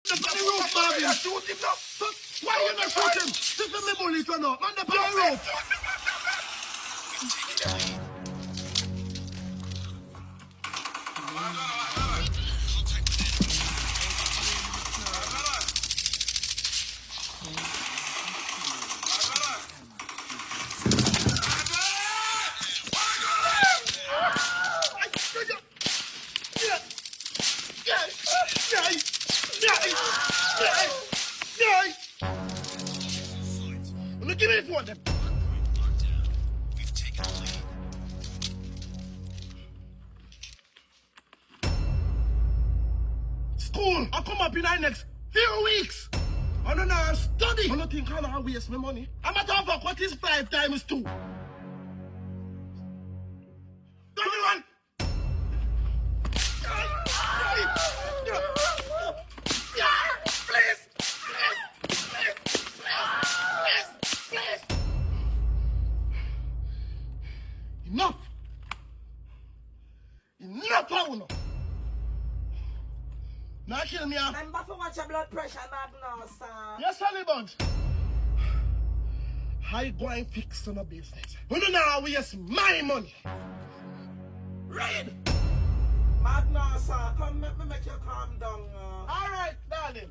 The roof, Marvin. Shoot him now. So, why you not shoot him? See if me bullet or not. Man, the roof. Give me the phone then. We've taken the lead. School, I come up in the next few weeks. I don't know, I'll study. I don't think I'll waste my money. I'm at half of what is 5 times 2. Everyone! Please! Enough! Enough, Pauno! Now kill me off. Remember for watch your blood pressure, Magna, sir. Yes, Sally Bunch. I go and fix some business. We don't know waste my money. Right? Magna, sir, come make you calm down. All right, darling.